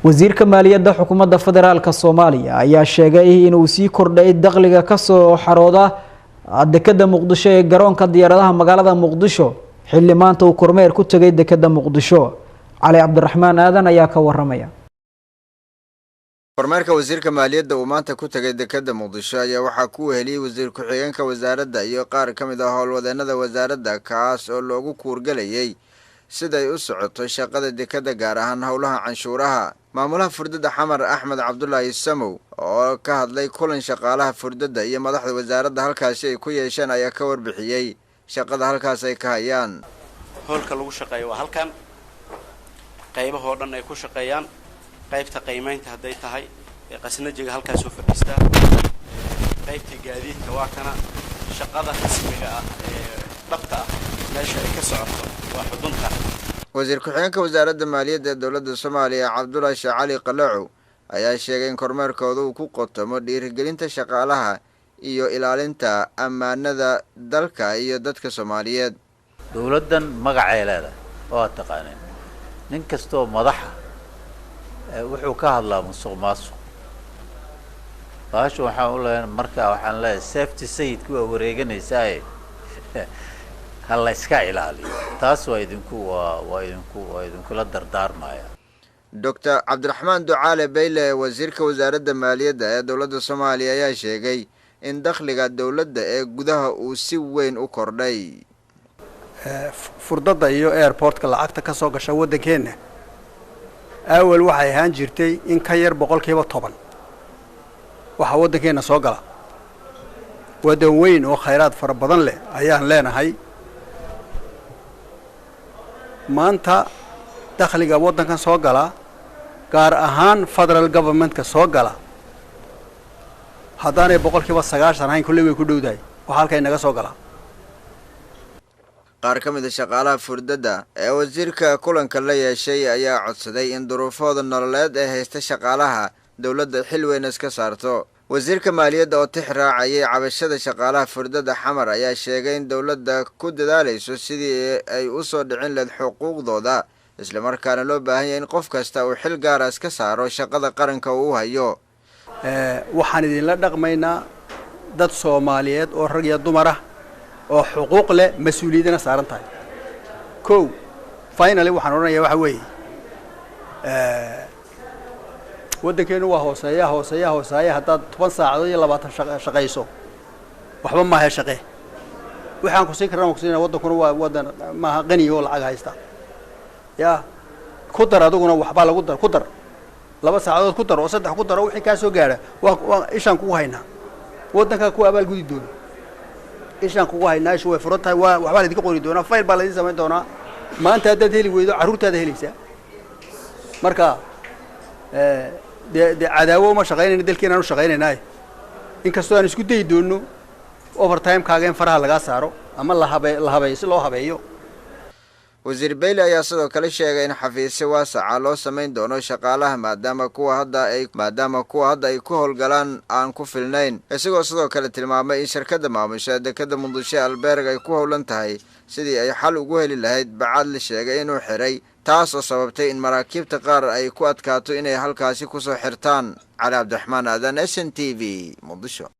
wasiirka maaliyadda xukuumadda federaalka Soomaaliya ayaa sheegay inuu sii kordhay dakhliga ka soo xarooda dekedda Muqdisho ee garoonka diyaaradaha magaalada Muqdisho xilli maanta uu kormeer ku tagay dekedda Muqdisho. Cali Cabdiraxmaan Aadan ayaa ka waramaya. kormeerka wasiirka maaliyadda uu maanta ku tagay dekedda Muqdisho ayaa waxaa ku weheliyay wasiir ku-xigeenka wasaaradda iyo qaar ka mid ah howlwadeenada wasaaradda kaas oo loogu kuurgalayay siday u socoto shaqada dekedda gaar ahaan howlaha canshuuraha. maamulaha furdada Xamar Axmed Cabdullaahi Samow oo ka hadlay kulan shaqaalaha furdada iyo madaxda wasaaradda halkaas ay ku yeesheen ayaa ka warbixiyay shaqada halkaas ay ka hayaan. howlka lagu shaqeeyo waa halkan qaybaha oo dhan ay ku shaqeeyaan qaybta qiimeynta haday tahay qasnajiga halkaas oo fadhiista qaybta gaadiidka waa kana shaqada rasmiga ah ee dhabta ah meesha ay ka socoto waa xudunta. wasiir ku-xigeenka wasaaradda maaliyadda dowladda Soomaaliya Cabdullaahi Shacali Qalaco ayaa sheegay in kormeerkooda uu ku qotamo dhiirigelinta shaqaalaha iyo ilaalinta ammaanada dalka iyo dadka Soomaaliyeed. dowladdan magacay leedahay oo taqaaneen nin kasto madaxa wuxuu ka hadlaa musuqmaasuq baashu waxaan u leeyahay markaa waxaan leeyahay safety sayid ku wareeganaysaa halla iska ilaaliyo taas waa idinku la dardaarmaya. Dr. Cabdiraxmaan Ducaale Beyle wasiirka wasaaradda maaliyadda ee dowladda Soomaaliya ayaa sheegay in dakhliga dowladda ee gudaha uu si weyn u kordhay. furdada iyo airportka lacagta ka soo gasha waddankeena awal waxay ahaan jirtay in ka yar 10% waxa waddankeena soo gala waddan weyn oo khayraad fara badan leh ayaan leenahay. maanta dakhliga waddankan soo gala gaar ahaan federal government ka soo gala haddaanay 90% ahayn kulli way ku dhowdahay waxa halkay naga soo gala. qaar ka mid ah shaqaalaha furdada ee wasiirka kulanka la yeeshay ayaa codsaday in duruufooda nololeed ee haysta shaqaalaha dowladda xil weyn iska saarto. wasiirka maaliyadda oo tixraacayay cabashada shaqaalaha furdada Xamar ayaa sheegay in dowladda ku dadaalayso sidii ay u soo dhicin lahayd xuquuqdooda isla markaana loo baahan yahay in qof kasta uu xil gaar ah iska saaro shaqada qaranka uu hayo. waxaan idin la dhaqmaynaa dad Soomaaliyeed oo rag iyo dumar ah oo xuquuq leh mas'uuliyadna saaran tahay. finally waxaan oranayaa waxa weeye waddankeenu waa hooseeya haddaad 10 saacadood iyo 20 shaqayso waxba ma aha shaqe waxaan ku sii karnaa ku siinaa waddankuna waa waddan ma aha qani oo lacag haysta ya ku dar aduguna waxba lagu dar ku dar 2 saacadood ku dar oo 3 ku dar oo wixii ka soo gaara waa ishaan ku haynaa waddanka ku abaal gudi doona ishaan ku haynaa ishu way furan tahay waxba la idinka qori doonaa fayl baa la idin samayn doonaa maanta haddaad heli weydo carruurtaada helaysaa marka de cadaawo ma shaqaynayna dalkeena aanu shaqaynaynaa inkastoo aan isku dayi doono overtime kaaga in faraha laga saaro ama la habeeyo si loo habeeyo. wasiir Beyle ayaa sidoo kale sheegay in xafiisyo waasaca loo samayn doono shaqaalaha maadaama kuwa hadda ay ku howlgalaan aan ku filnayn. isagoo sidoo kale tilmaamay in shirkadda maamusha dekedda Muqdisho Alberg ay ku howlan tahay sidii ay xal ugu heli lahayd bacad la sheegay inuu xiray taas oo sababtay in maraakiibta qaar ay ku adkaato inay halkaasi ku soo xirtaan. Cali Cabdiraxmaan Aadan SNTV Muqdisho.